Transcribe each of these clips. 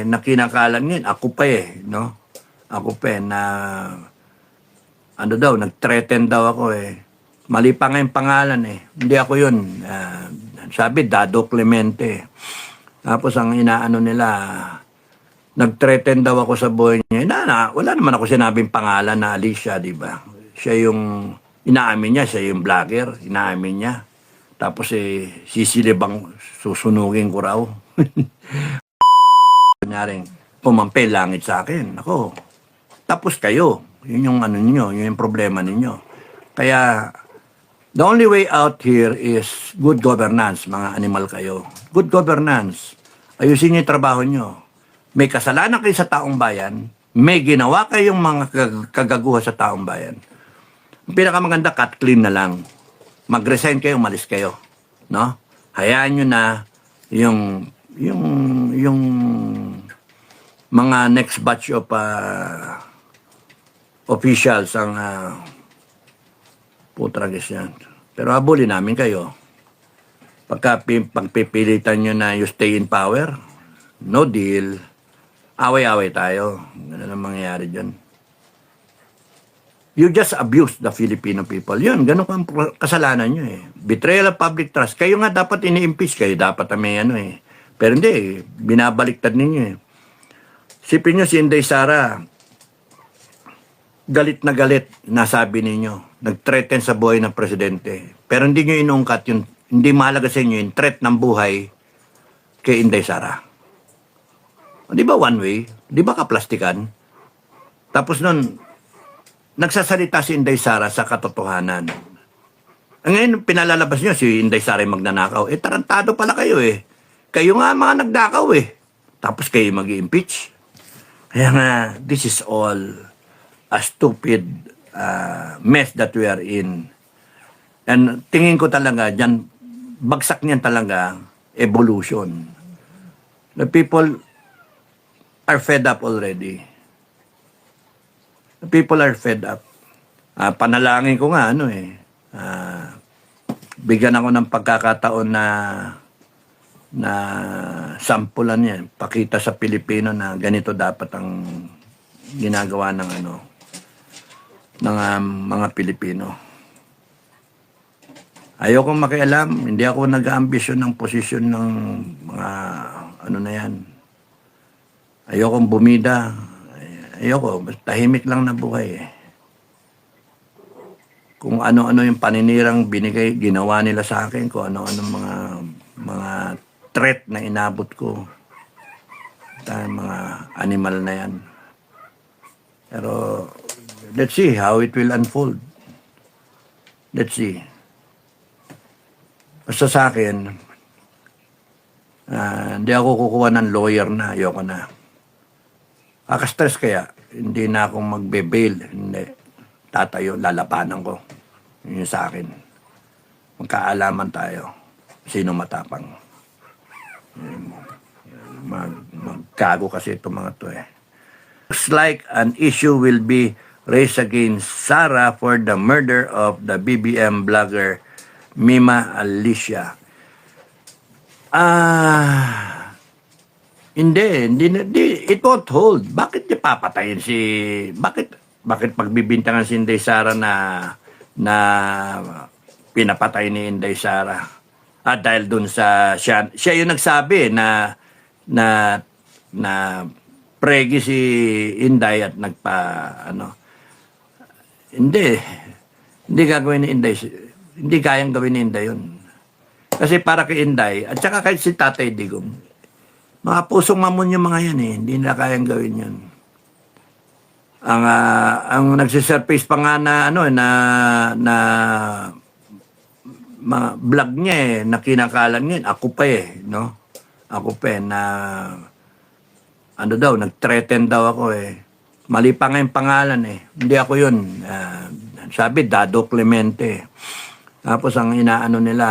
na kinakalan ngayon, ako pa no? Ako pa na, ano daw, nag-threaten daw ako Mali pa nga yung pangalan Hindi ako yun. Sabi, Dado Clemente. Tapos ang inaano nila, nag-threaten daw ako sa buhay niya. Wala naman ako sinabing pangalan na Alicia, di ba? Siya yung, inaamin niya, siya yung vlogger, inaamin niya. Tapos sisilibang susunugin ko raw. Kunyaring, pumampi langit sa akin. Ako, tapos kayo. Yun yung ano ninyo, yun yung problema ninyo. Kaya, the only way out here is good governance, mga animal kayo. Good governance. Ayusin niyo yung trabaho nyo. May kasalanan kayo sa taong bayan, may ginawa kayong mga kagaguha sa taong bayan. Ang pinakamaganda, cut clean na lang. Mag-resign kayo, malis kayo. No? Hayaan nyo na yung mga next batch of officials ang putragis yan. Pero habulin namin kayo. Pagpipilitan nyo na you stay in power, no deal, away-away tayo. Ganun ang mangyayari dyan. You just abuse the Filipino people. Yun, ganun ang kasalanan nyo Betrayal of public trust. Kayo nga dapat ini-impeach. Kayo dapat may Pero hindi, binabaliktad ninyo Sipin nyo si Inday Sara, galit na galit, nasabi ninyo. Nag-threaten sa buhay ng presidente. Pero hindi nyo inungkat yun. Hindi mahalaga sa inyo yung threat ng buhay kay Inday Sara. Di ba one way? Di ba kaplastikan? Tapos nun, nagsasalita si Inday Sara sa katotohanan. Ngayon, pinalalabas nyo si Inday Sara magnanakaw. Tarantado pala kayo Kayo nga mga nagnakaw Tapos kayo mag-i-impeach. Kaya nga, this is all a stupid mess that we are in. And tingin ko talaga, dyan, bagsak niyan talaga, evolution. The people are fed up already. The people are fed up. Panalangin ko nga, bigyan ako ng pagkakataon na sampulan yan. Pakita sa Pilipino na ganito dapat ang ginagawa ng ng mga Pilipino. Ayoko makialam, hindi ako nag-ambisyon ng posisyon ng mga na yan. Ayokong bumida. Ayoko, tahimik lang na buhay Kung ano-ano yung paninirang binigay, ginawa nila sa akin, kung ano-ano mga threat na inabot ko. Mga animal na yan. Pero, let's see how it will unfold. Let's see. Basta sa akin, hindi ako kukuha ng lawyer na. Ayoko na. Kaka-stress kaya, hindi na akong magbe-bail. Hindi. Tatayo, lalapanan ko. Yun sa akin. Magkaalaman tayo. Sino matapang. Magkago kasi itong mga to Looks like an issue will be raised against Sara for the murder of the BBM blogger Mima Alicia. Hindi, it won't hold. Bakit niya papatayin bakit pagbibintangan si Inday Sara na pinapatay ni Inday Sara? Dahil dun sa siya yung nagsabi na pregi si Inday at hindi gagawin ni Inday, hindi kayang gawin ni Inday yun. Kasi para kay Inday, at saka kahit si Tatay Digong, mga pusong mamon yung mga yan hindi na kayang gawin yun. Ang nagsisurface pa nga na mga vlog niya na kinakalan ngayon, ako pa no? Ako pa na, nag-threaten daw ako Mali pa nga yung pangalan Hindi ako yun. Sabi, Dado Clemente. Tapos ang inaano nila,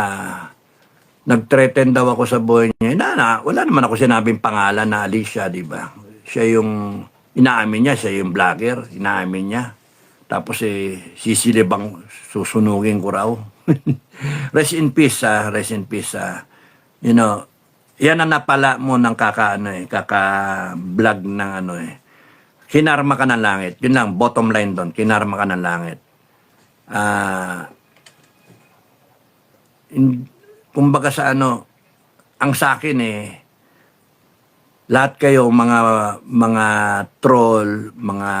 nag-threaten daw ako sa buhay niya. Wala naman ako sinabing pangalan na Alicia, di ba? Siya yung, inaamin niya, siya yung vlogger, inaamin niya. Tapos sisilibang susunugin ko raw. Rest in peace, rest in peace. Yan ang napala mo ng kaka-vlog ng ano eh. Kinarma ka ng langit. Yun lang, bottom line doon. Kinarma ka ng langit. Ah, kumbaga sa ano, ang sa akin eh, lahat kayo mga troll, mga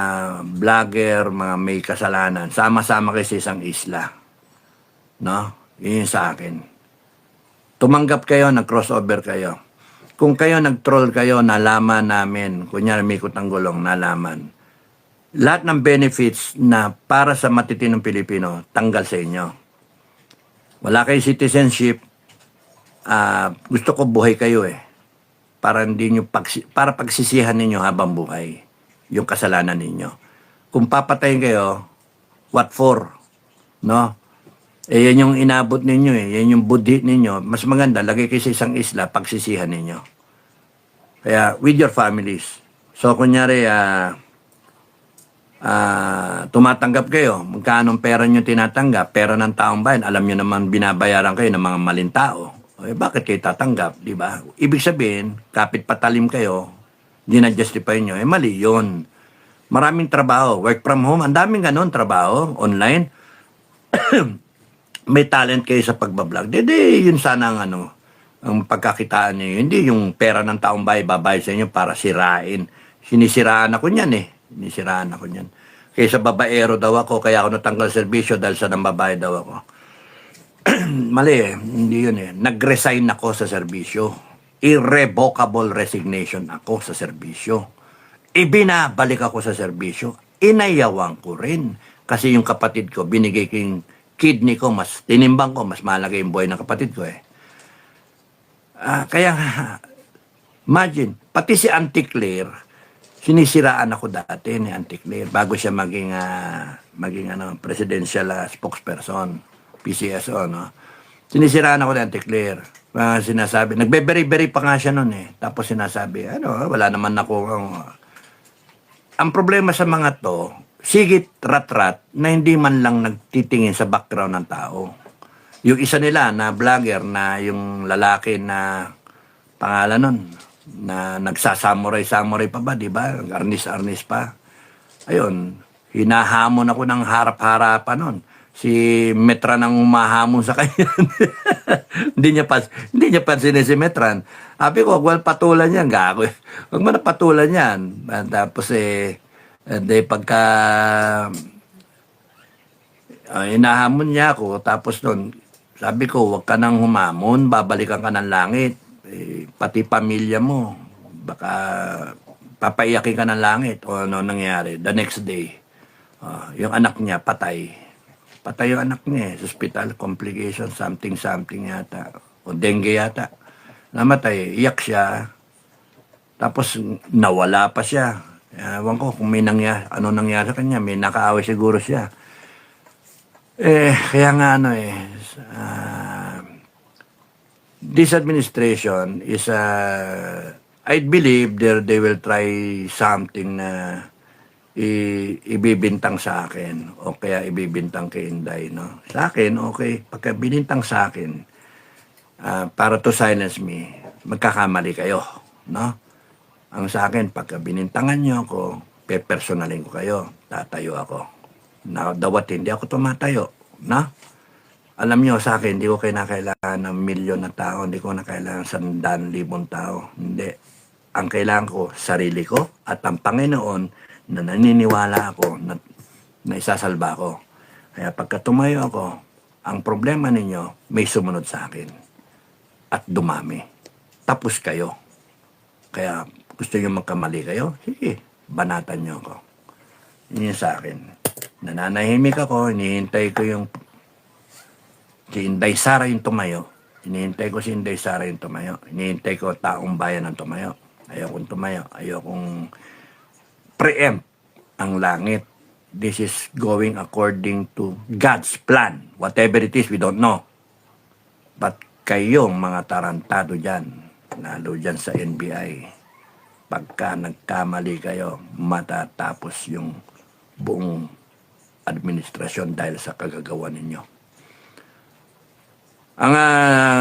vlogger, mga may kasalanan, sama-sama kayo sa isang isla. No? Yun yung sa akin. Tumanggap kayo, nag-crossover kayo. Kung kayo nag-troll kayo, nalaman namin, kunyari may kutang gulong, nalaman. Lahat ng benefits na para sa matitinong Pilipino, tanggal sa inyo. Wala kayong citizenship, gusto ko buhay kayo eh. Para hindi nyo para pagsisihan ninyo habang buhay yung kasalanan ninyo. Kung papatayin kayo, what for? No? Eh yan yung inabot ninyo eh. Yan yung budhi ninyo. Mas maganda, lagay kayo sa isang isla, pagsisihan ninyo. Kaya, with your families. So, kunyari, tumatanggap kayo. Magkano pera nyo tinatanggap? Pera ng taong bayan. Alam nyo naman binabayaran kayo ng mga maling tao. Eh, bakit kayo tatanggap? Diba? Ibig sabihin, kapit patalim kayo, hindi na-justify nyo. Eh, mali yun. Maraming trabaho. Work from home. Ang daming ganon trabaho. Online. May talent kayo sa pagbablog. Hindi, yun sana ang pagkakitaan niyo. Hindi yung pera ng taong bayan babayad sa inyo para sirain. Sinisiraan ako niyan eh. Sinisiraan ako niyan. Kaysa babaero daw ako, kaya ako natanggal serbisyo dahil sa nang babae daw ako. Mali eh. Hindi yun eh. Nag-resign ako sa serbisyo. Irrevocable resignation ako sa serbisyo. Ibinabalik ako sa serbisyo. Inayawan ko rin. Kasi yung kapatid ko, binigay ko yung kidney ko, mas tinimbang ko, mas mahalaga yung buhay ng kapatid ko eh. Kaya, imagine, pati si Auntie Claire, sinisiraan ako dati ni Auntie Claire bago siya maging presidential spokesperson, PCSO, no? Sinisiraan ako ni Auntie Claire. Sinasabi, nagbe-beri-beri pa nga siya noon eh. Tapos sinasabi, wala naman ako. Ang problema sa mga to, sigit rat-rat na hindi man lang nagtitingin sa background ng tao. Yung isa nila na vlogger na yung lalaki na pangalan nun, na nagsasamuray-samuray pa ba, di ba? Arnis-arnis pa. Ayun, hinahamon ako ng harap-harapan nun. Si Metran ang humahamon sa kanya. hindi niya pansinin si Metran. Sabi ko, wag patulan yan, gago. Wag mo na patulan yan. Tapos pagka hinahamon niya ako, tapos nun, sabi ko, wag ka nang humamon, babalikan ka ng langit. Pati pamilya mo, baka papaiyakin ka ng langit. O ano nangyari? The next day, yung anak niya, patay. Patay yung anak niya sa hospital, complication, something yata. O dengue yata. Namatay, iyak siya. Tapos nawala pa siya. Ewan ko kung may ano nangyari sa kanya, may nakaaway siguro siya. Kaya nga this administration is, I believe they will try something na ibibintang sa akin o kaya ibibintang kay Inday, no? Sa akin, okay, pagka binintang sa akin, para to silence me, magkakamali kayo, no? Ang sa akin, pagka binintangan nyo ako, pepersonalin ko kayo, tatayo ako. Dawat hindi ako tumatayo, no? Alam nyo, sa akin, hindi ko kailangan ng milyon na tao, hindi ko na kailangan 100,000 tao. Hindi. Ang kailangan ko, sarili ko at ang Panginoon na naniniwala ako na isasalba ko. Kaya pagka tumayo ako, ang problema ninyo, may sumunod sa akin. At dumami. Tapos kayo. Kaya gusto nyo magkamali kayo? Sige, banatan nyo ako. Yun sa akin. Nananahimik ako, hinihintay ko yung si Inday Sara yung tumayo. Hinihintay ko si Inday Sara yung tumayo. Hinihintay ko taong bayan ang tumayo. Ayokong tumayo. Ayokong preempt ang langit. This is going according to God's plan. Whatever it is, we don't know. But kayong mga tarantado dyan, lalo dyan sa NBI, pagka nagkamali kayo, matatapos yung buong administrasyon dahil sa kagagawa ninyo. Ang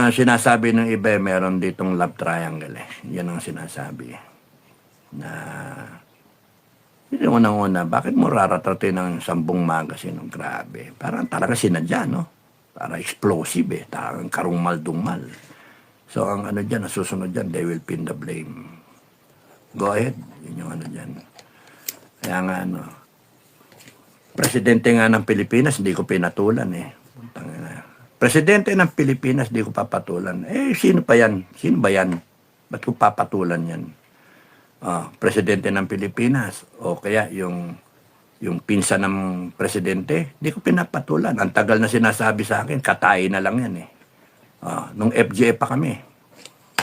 sinasabi ng iba, meron ditong love triangle eh. Yan ang sinasabi. Na, yung unang-una, bakit mo raratratin ng 10 magazine? Grabe. Parang talaga sinadya, no? Para explosive eh. Parang karungmal-dungmal. So, ang ano dyan, nasusunod dyan, they will pin the blame. Go ahead. Yun yung ano dyan. Kaya nga, ano, presidente nga ng Pilipinas, hindi ko pinatulan eh. Presidente ng Pilipinas, di ko papatulan. Eh, sino pa yan? Sino ba yan? Ba't ko papatulan yan? Presidente ng Pilipinas, o kaya yung pinsan ng presidente, di ko pinapatulan. Ang tagal na sinasabi sa akin, katay na lang yan eh. Nung FGA pa kami.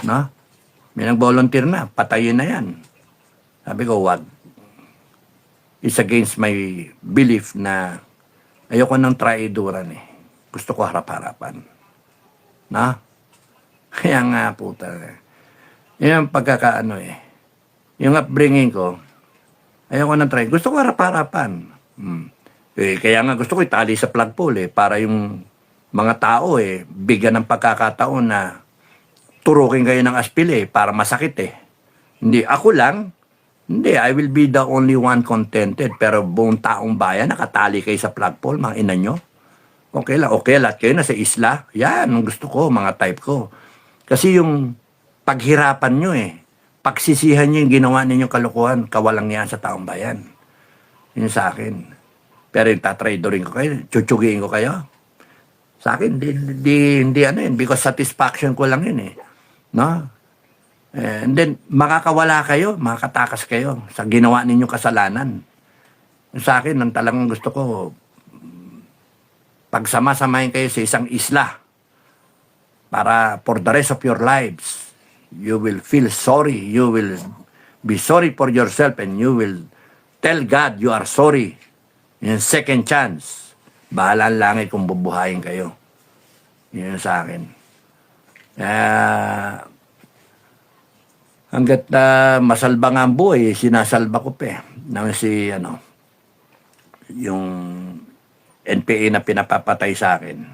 No? May nag-volunteer na, patayin na yan. Sabi ko, wag. It's against my belief na ayoko ng traiduran eh. Gusto ko harap-harapan. Na? Kaya nga puta. Yan ang pagkakaano eh. Yung upbringing ko, ayoko ng try. Gusto ko harap-harapan. Kaya nga gusto ko itali sa flagpole eh. Para yung mga tao eh, bigyan ng pagkakataon na turukin kayo ng aspil eh. Para masakit eh. Hindi, ako lang. Hindi, I will be the only one contented. Pero buong taong bayan, nakatali kayo sa flagpole, mga ina nyo. Okay lang, lahat kayo nasa isla. Yan, ang gusto ko, mga type ko. Kasi yung paghirapan nyo eh, pagsisihan nyo yung ginawa ninyong kalokohan, kawalang yan sa taong bayan. Yun sa akin. Pero yung tatradorin ko kayo, chuchugiin ko kayo. Sa akin, hindi ano yun, because satisfaction ko lang yun eh. No? And then, makakawala kayo, makakatakas kayo sa ginawa ninyong kasalanan. Sa akin, ang talagang gusto ko, pagsama-samahin kayo sa isang isla para for the rest of your lives, you will feel sorry. You will be sorry for yourself and you will tell God you are sorry. Yung second chance, bahala ang langit kung bubuhayin kayo. Yun sa akin. Hanggat masalba nga ang buhay, sinasalba ko pa nang si yung NPA na pinapapatay sa akin.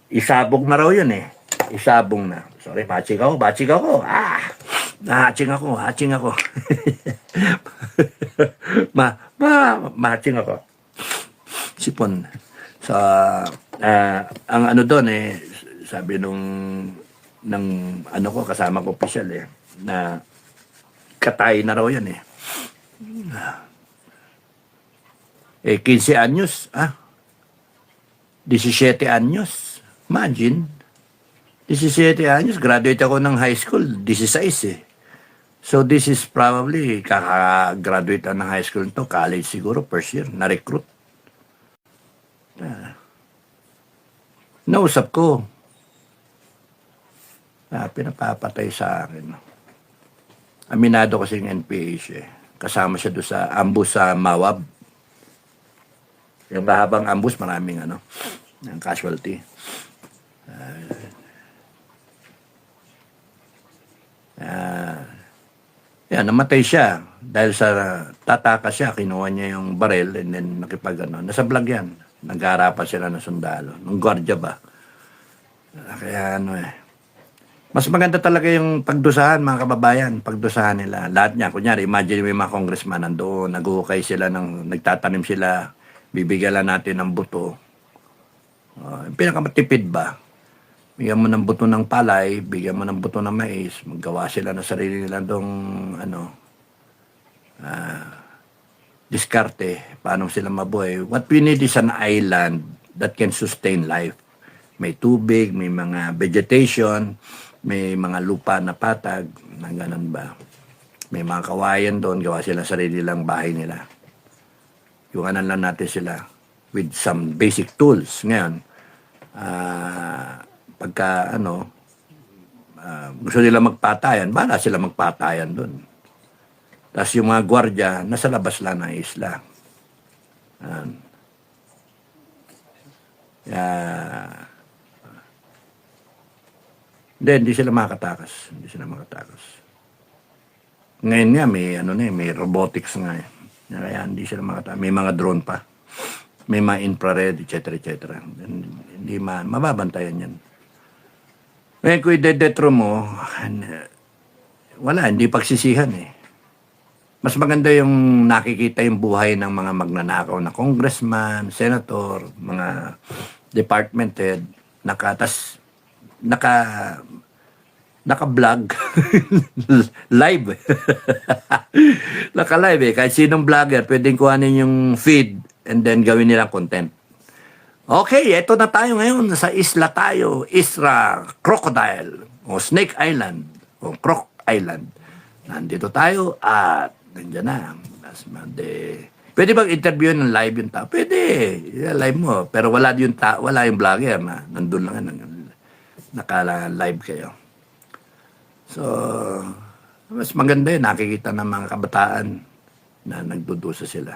Isabog na raw yun eh. Isabong na. Sorry, matching ako. Matching ako. Matching ako. Sipon. So, ang ano doon eh, sabi ng ano ko, kasama ko official eh, na katay na raw yan eh. 15 anyos, 17 anyos. Imagine, 17 anyos, graduate ako ng high school, 16 eh. So this is probably, kaka-graduate ng high school to, college siguro, first year, na-recruit. Nausap ko, pinapapatay sa akin. Aminado kasi yung NPA siya. Kasama siya doon sa ambush sa Mawab. Yung kahabang ambush, maraming ng casualty. Namatay siya. Dahil sa tataka siya, kinuha niya yung baril and then nasa vlog yan. Nag-aarapan sila ng sundalo. Nung gwardiya ba? Kaya mas maganda talaga yung pagdusahan, mga kababayan. Pagdusahan nila. Lahat niya. Kunyari, imagine may mga congressman nandoon. Nag-uukay sila, nagtatanim sila. Bibigyan lang natin ng buto. Pinakamatipid ba? Bigyan mo ng buto ng palay, bigyan mo ng buto ng mais, maggawa sila ng sarili nila dong diskarte, paano sila mabuhay. What we need is an island that can sustain life. May tubig, may mga vegetation, may mga lupa na patag, na ganun ba. May mga kawayan doon, gawa sila sarili lang bahay nila. Iwanan lang natin sila with some basic tools. Ngayon, pagka gusto nila magpatayan, bala sila magpatayan doon. Tapos yung mga gwardya, nasa labas lang ng isla. Hindi sila makatakas. Ngayon nga, may robotics nga eh. Kaya hindi sila makatakas. May mga drone pa. may mga infrared, etc. Hindi mababantayan yan. Ngayon, kung idedetro mo, wala, hindi pagsisihan eh. Mas maganda yung nakikita yung buhay ng mga magnanakaw na congressman, senator, mga department head, naka-vlog, live. Naka-live eh. Kahit sinong vlogger, pwedeng kuhanin yung feed and then gawin nilang content. Okay, eto na tayo ngayon. Sa isla tayo. Isla Crocodile o Snake Island o Croc Island. Nandito tayo at nandiyan na. Pwede bang interview ng live yung tao? Pwede. Live mo. Pero wala yung wala yung vlogger na nandun lang. Naka-live kayo. So, mas maganda yun. Nakikita ng mga kabataan na nagdudusa sila.